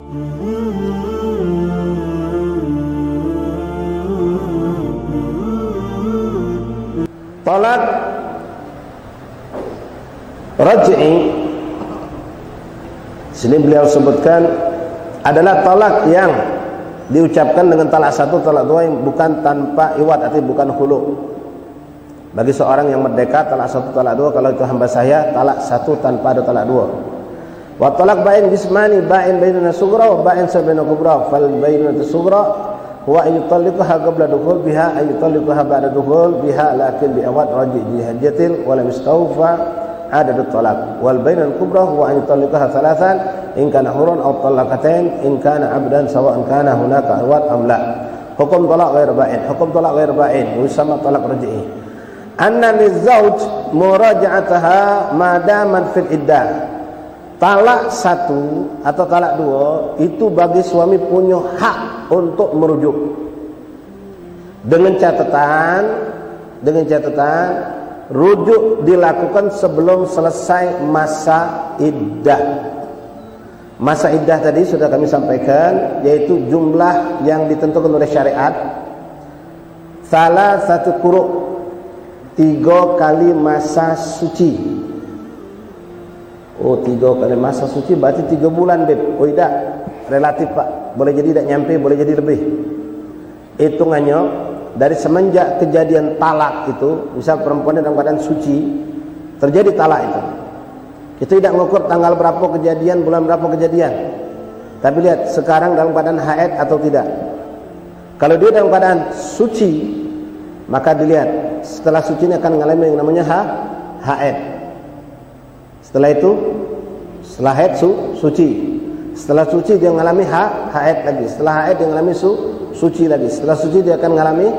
Talak raj'i, sini beliau sebutkan adalah talak yang diucapkan dengan talak satu, talak dua yang bukan tanpa iwad, artinya bukan hulu. Bagi seorang yang merdeka, talak satu, talak dua. Kalau itu hamba saya, talak satu tanpa ada talak dua. Wa talak bain jismani, bain bainuna sughra wa bain bainuna kubra. Fal bainuna sughra huwa an yutalliqaha qabla dukhul biha, an yutalliqaha ba'da dukhul biha, lakin bi awad raji' jihadjatin wa lam yastawfa adad at-talaq. Wal bainul kubra huwa an yutalliqaha thalathan in kana hurun aw talaqatain in kana 'abdan sawa'an kana hunaka awad am la. Hukum talaq ghair ba'in, hukum talaq ghair ba'in yusamma talaq raj'i. Anna lizauj muraja'ataha ma damat fil iddah. Talak satu atau talak dua itu bagi suami punya hak untuk merujuk dengan catatan rujuk dilakukan sebelum selesai masa iddah. Masa iddah tadi sudah kami sampaikan, yaitu jumlah yang ditentukan oleh syariat. Salah satu quru', 3 kali masa suci. Oh, 3 kali masa suci berarti 3 bulan, Beb. Oh, tidak, relatif Pak. Boleh jadi tidak nyampe, boleh jadi lebih. Hitungannya dari semenjak kejadian talak itu, misal perempuan dalam keadaan suci, terjadi talak itu. Kita tidak mengukur tanggal berapa kejadian, bulan berapa kejadian. Tapi lihat sekarang dalam keadaan haid atau tidak. Kalau dia dalam keadaan suci, maka dilihat setelah suci ini akan mengalami yang namanya haid. Setelah itu, setelah haid suci. Setelah suci dia mengalami haid lagi. Setelah haid dia mengalami suci lagi. Setelah suci dia akan mengalami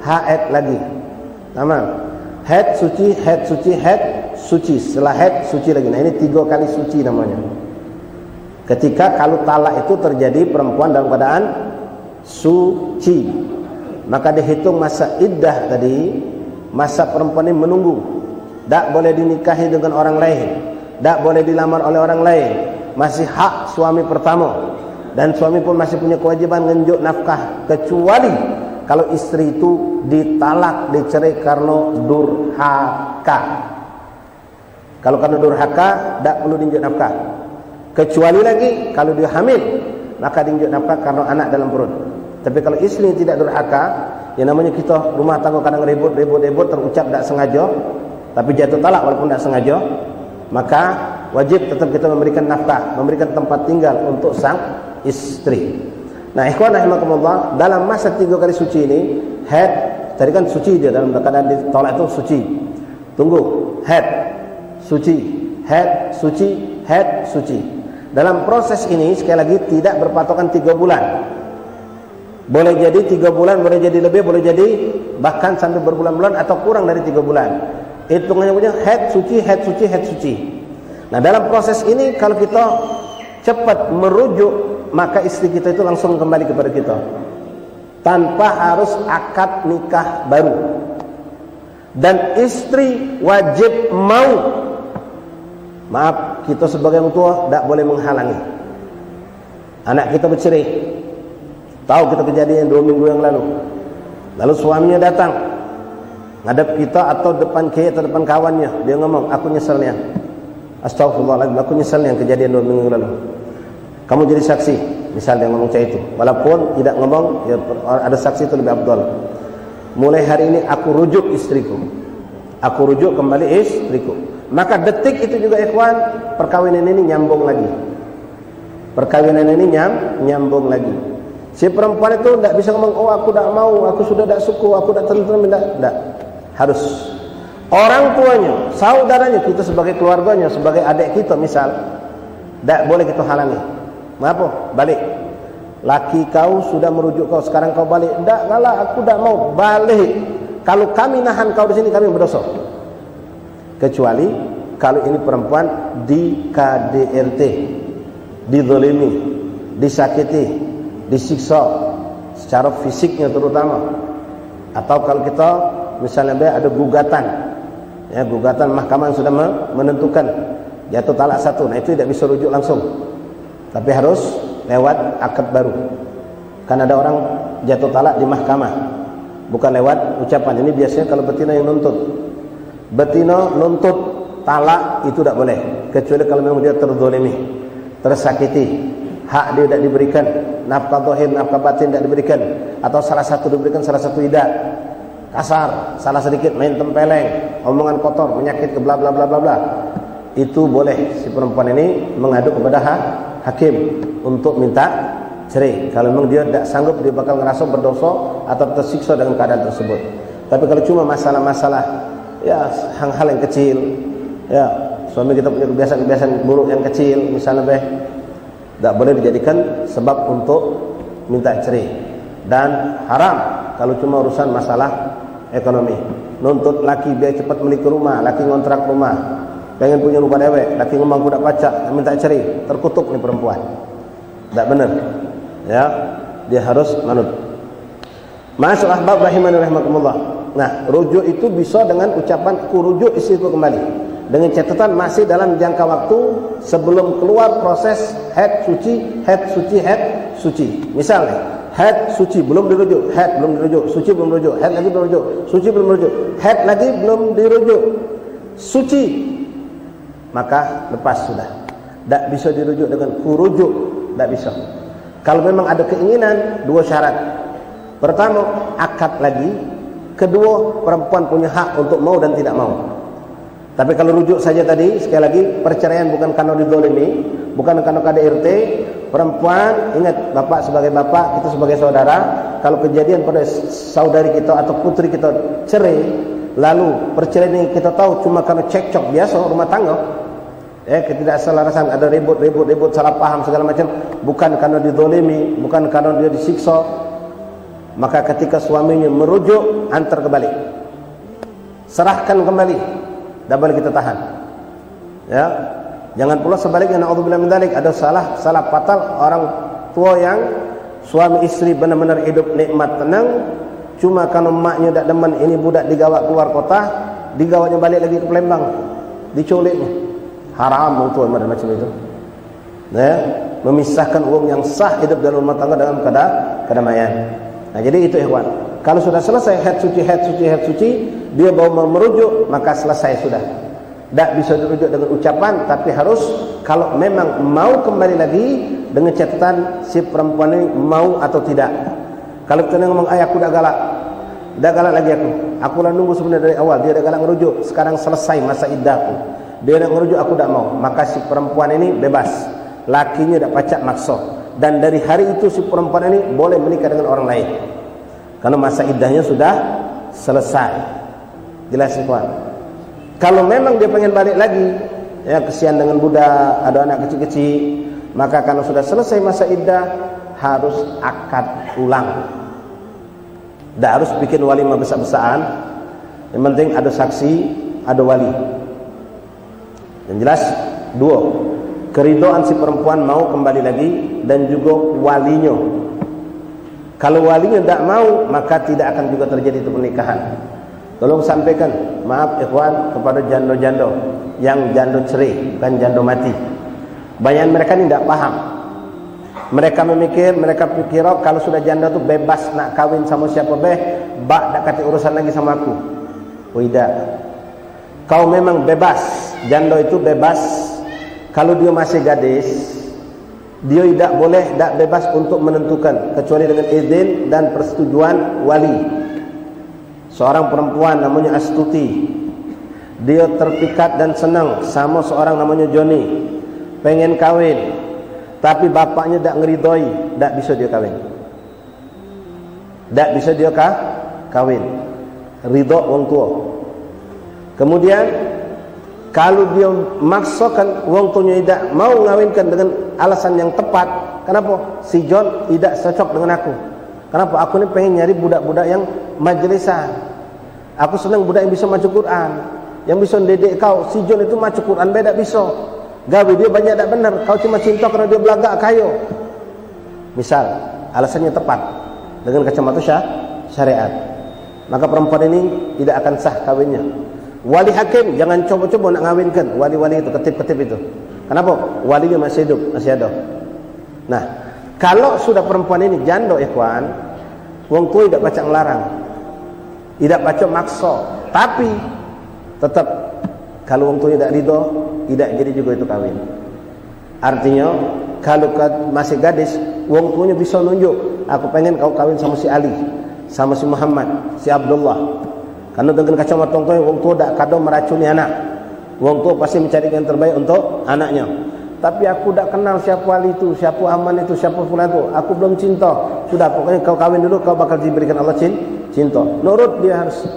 haid lagi. Tamam. Haid suci, haid suci, haid suci. Setelah haid suci lagi. Nah, ini 3 kali suci namanya. Ketika kalau talak itu terjadi perempuan dalam keadaan suci, maka dihitung masa iddah tadi, masa perempuan ini menunggu. Tak boleh dinikahi dengan orang lain, tak boleh dilamar oleh orang lain, masih hak suami pertama, dan suami pun masih punya kewajiban ngenjuk nafkah, kecuali kalau istri itu ditalak, dicerai karena durhaka. Kalau karena durhaka tak perlu dinjuk nafkah, kecuali lagi kalau dia hamil, maka dinjuk nafkah karena anak dalam perut. Tapi kalau istri tidak durhaka, yang namanya kita rumah tangga kadang ribut terucap tak sengaja, tapi jatuh talak walaupun tidak sengaja, maka wajib tetap kita memberikan nafkah, memberikan tempat tinggal untuk sang istri. Nah, ikhwan rahimakumullah, dalam masa 3 kali suci ini, haid tadi kan suci dia, dalam keadaan ditolak itu suci. Tunggu, haid suci, haid suci, haid suci. Dalam proses ini sekali lagi tidak berpatokan 3 bulan. Boleh jadi 3 bulan, boleh jadi lebih, boleh jadi bahkan sampai berbulan-bulan atau kurang dari 3 bulan. Hitungannya punya haid suci, haid suci, haid suci. Nah, dalam proses ini kalau kita cepat merujuk, maka istri kita itu langsung kembali kepada kita tanpa harus akad nikah baru. Dan istri wajib mau, maaf, kita sebagai orang tua tidak boleh menghalangi. Anak kita bercerai, tahu kita kejadian 2 minggu yang lalu, suaminya datang ngadap kita atau depan kiai atau depan kawannya, dia ngomong, aku nyeselnya, astagfirullahaladzim, aku nyeselnya kejadian 2 minggu lalu, kamu jadi saksi, misal dia ngomong kayak itu. Walaupun tidak ngomong, ya ada saksi itu lebih abdul. Mulai hari ini aku rujuk istriku, aku rujuk kembali istriku. Maka detik itu juga ikhwan, perkawinan ini nyambung lagi, perkawinan ini nyambung lagi. Si perempuan itu tidak bisa ngomong, oh aku tidak mau, aku sudah tidak suku, aku tidak tentu, tidak. Harus orang tuanya, saudaranya, kita sebagai keluarganya, sebagai adik kita misal, tidak boleh kita halangi. Kenapa? Balik. Laki kau sudah merujuk kau, sekarang kau balik. Tidak, kalah, aku tidak mau balik. Kalau kami nahan kau di sini, kami berdosa. Kecuali kalau ini perempuan di KDRT, dizalimi, disakiti, disiksa secara fisiknya terutama. Atau kalau kita misalnya ada gugatan, ya, gugatan mahkamah sudah menentukan jatuh talak 1, nah itu tidak bisa rujuk langsung, tapi harus lewat akad baru. Kan ada orang jatuh talak di mahkamah, bukan lewat ucapan. Ini biasanya kalau betina yang nuntut. Betina nuntut talak itu tidak boleh, kecuali kalau memang dia terzolimi, tersakiti, hak dia tidak diberikan, nafkah zahir, nafkah batin tidak diberikan, atau salah satu diberikan, salah satu tidak. Kasar, salah sedikit, main tempeleng, omongan kotor, menyakit ke bla bla bla bla bla. Itu boleh si perempuan ini mengadu kepada hakim untuk minta cerai. Kalau memang dia tidak sanggup, dia bakal ngerasa berdosa atau tersiksa dengan keadaan tersebut. Tapi kalau cuma masalah-masalah, ya hal-hal yang kecil, ya suami kita punya kebiasaan-kebiasaan buruk yang kecil, misalnya tidak boleh dijadikan sebab untuk minta cerai. Dan haram kalau cuma urusan masalah ekonomi. Nuntut laki biar cepat memiliki rumah, laki ngontrak rumah, pengen punya rumah dewek, laki ngomong kuda pacak, minta cerai, terkutuk nih perempuan. Tidak benar. Ya, dia harus manut. Masuk ahbab rahimani rahimakumullah. Nah, rujuk itu bisa dengan ucapan kurujuk istriku kembali, dengan catatan masih dalam jangka waktu sebelum keluar proses haid suci, haid suci, haid suci. Misalnya haid suci belum dirujuk, haid belum dirujuk, suci belum dirujuk, haid lagi belum dirujuk, suci belum dirujuk, haid lagi belum dirujuk, suci, maka lepas sudah. Tak bisa dirujuk dengan kurujuk, tak bisa. Kalau memang ada keinginan, dua syarat. Pertama, akad lagi. Kedua, perempuan punya hak untuk mau dan tidak mau. Tapi kalau rujuk saja tadi, sekali lagi, perceraian bukan karena dizalimi, bukan karena KDRT. Perempuan, ingat, bapak sebagai bapak, kita sebagai saudara, kalau kejadian pada saudari kita atau putri kita cerai, lalu perceraian ini kita tahu cuma karena cekcok biasa rumah tangga, ketidakselarasan, ada ribut, salah paham segala macam, bukan karena dizalimi, bukan karena dia disiksa, maka ketika suaminya merujuk, antar kembali, serahkan kembali, tidak boleh kita tahan. Ya, jangan pula sebaliknya, naudzubillah min dzalik, ada salah fatal orang tua yang suami istri benar-benar hidup nikmat tenang, cuma karena maknya tidak demen ini budak digawa keluar kota, digawanya balik lagi ke Palembang, diculiknya. Haram untuk macam itu. Ya, memisahkan uang yang sah hidup dalam rumah tangga dalam kedamaian. Nah, jadi itu ikhwan. Kalau sudah selesai haid suci, dia mau merujuk, maka selesai sudah. Tak bisa dirujuk dengan ucapan, tapi harus kalau memang mau kembali lagi dengan catatan si perempuan ini mau atau tidak. Kalau kita ngomong ayah aku dah galak lagi aku lah nunggu sebenarnya dari awal, dia dah galak merujuk, sekarang selesai masa iddahku, dia nak merujuk, aku tak mau, maka si perempuan ini bebas, lakinya tak pacak maksa, dan dari hari itu si perempuan ini boleh menikah dengan orang lain karena masa iddahnya sudah selesai. Jelas ikhwan? Kalau memang dia pengen balik lagi, ya kesian dengan budak, ada anak kecil-kecil, maka kalau sudah selesai masa iddah harus akad ulang. Tak harus bikin walimah besar-besaran, yang penting ada saksi, ada wali. Yang jelas dua, keridhaan si perempuan mau kembali lagi dan juga walinya. Kalau walinya tidak mau, maka tidak akan juga terjadi itu pernikahan. Tolong sampaikan maaf ikhwan kepada janda-janda yang janda cerai dan janda mati. Banyak mereka ini tidak paham. Mereka pikir kalau sudah janda tu bebas nak kawin sama siapa bak tak kata urusan lagi sama aku. Oh tidak. Kau memang bebas. Janda itu bebas. Kalau dia masih gadis, dia tidak boleh, tidak bebas untuk menentukan kecuali dengan izin dan persetujuan wali. Seorang perempuan namanya Astuti, dia terpikat dan senang sama seorang namanya Joni, pengen kawin, tapi bapaknya tidak ngeridhoi, tidak bisa dia kawin. Tak bisa dia kawin. Ridha orang tua. Kemudian kalau dia maksakan orang tuanya tidak mau ngawinkan dengan alasan yang tepat, kenapa? Si John tidak cocok dengan aku. Kenapa? Aku ni pengen nyari budak-budak yang majlisan. Aku senang budak yang bisa maca Quran, yang bisa dedek kau. Si John itu maca Quran beda bisa. Gawe dia banyak tak benar. Kau cuma cinta kerana dia belagak kaya. Misal, alasannya tepat dengan kacamata syariat, maka perempuan ini tidak akan sah kawinnya. Wali hakim jangan coba-coba nak ngawinkan wali-wali itu, ketip-ketip itu. Kenapa? Walinya masih hidup, masih ada. Nah, Kalau sudah perempuan ini janda ikhwan, wong tua tidak baca ngelarang, tidak baca makso, tapi tetap kalau wong tua tidak ridho, tidak jadi juga itu kawin. Artinya kalau masih gadis, wong tuanya bisa nunjuk, aku pengen kau kawin sama si Ali, sama si Muhammad, si Abdullah. Karena dengan kacamata wong tua, wong tua tidak kadang meracuni anak. Wong tua pasti mencari yang terbaik untuk anaknya. Tapi aku tidak kenal siapa Ali itu, siapa Aman itu, siapa fulan itu. Aku belum cinta. Sudah, pokoknya kau kawin dulu, kau bakal diberikan Allah cinta. Nurut dia harus.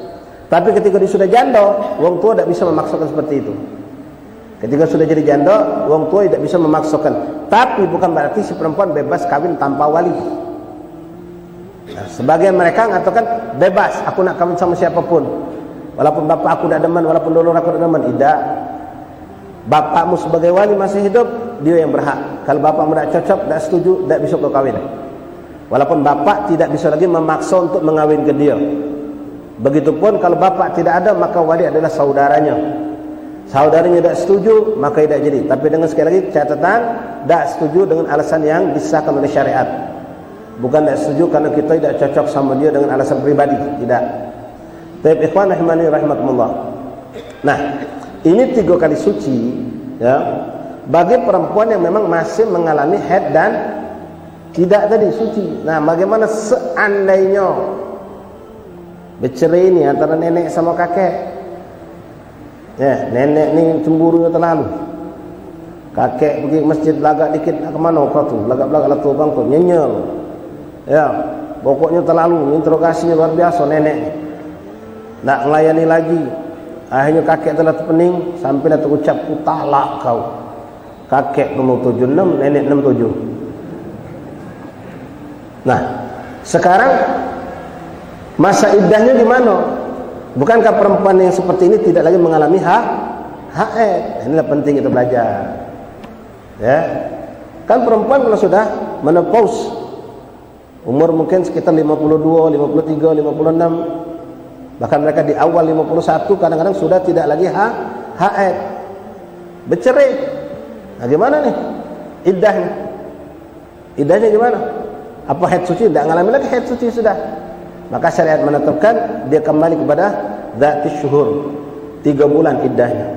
Tapi ketika dia sudah janda, wong tua tidak bisa memaksakan seperti itu. Ketika sudah jadi janda, wong tua tidak bisa memaksakan. Tapi bukan berarti si perempuan bebas kawin tanpa wali. Nah, sebagian mereka mengatakan bebas, aku nak kawin sama siapapun. Walaupun bapak aku tidak deman, walaupun dulur aku tidak deman. Tidak. Bapakmu sebagai wali masih hidup, dia yang berhak. Kalau bapakmu tidak cocok, tidak setuju, tidak bisa kau kawin. Walaupun bapak tidak bisa lagi memaksa untuk mengawin ke dia. Begitupun kalau bapak tidak ada, maka wali adalah saudaranya. Saudaranya tidak setuju, maka tidak jadi. Tapi dengan sekali lagi catatan, tidak setuju dengan alasan yang disahkan oleh syariat. Bukan tidak setuju karena kita tidak cocok sama dia dengan alasan pribadi. Tidak. Tapi ikhwan rahimani rahimakumullah. Nah, ini 3 kali suci ya, bagi perempuan yang memang masih mengalami haid dan tidak tadi suci. Nah, bagaimana seandainya bercerai ini antara nenek sama kakek? Ya, nenek ni cemburunya terlalu. Kakek pergi masjid lagak dikit, nak kemana kau tu? Lagak-lagak lah tu bang tu, nyenyel. Ya, pokoknya terlalu, interogasinya luar biasa nenek. Nak melayani lagi. Akhirnya kakek telah terpening sampai dah terucap ku talak kau. Kakek umur 76, nenek 67. Nah, sekarang masa iddahnya di mana? Bukankah perempuan yang seperti ini tidak lagi mengalami haid? Inilah penting kita belajar. Ya. Kan perempuan kalau sudah menopause umur mungkin sekitar 52, 53, 56, bahkan mereka di awal 51 kadang-kadang sudah tidak lagi haid, bercerai. Nah, gimana nih iddahnya? Iddahnya gimana? Apa haid suci? Tidak mengalami lagi haid suci sudah. Maka syariat menetapkan dia kembali kepada dzatis syuhur, 3 bulan iddahnya.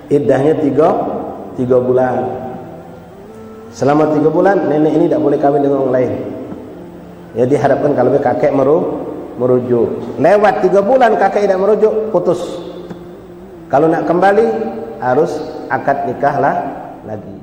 Iddahnya 3 bulan. Selama 3 bulan nenek ini tidak boleh kawin dengan orang lain. Ya, diharapkan kalau kakek merujuk. Lewat 3 bulan kakek tidak merujuk, putus. Kalau nak kembali harus akad nikah lah lagi.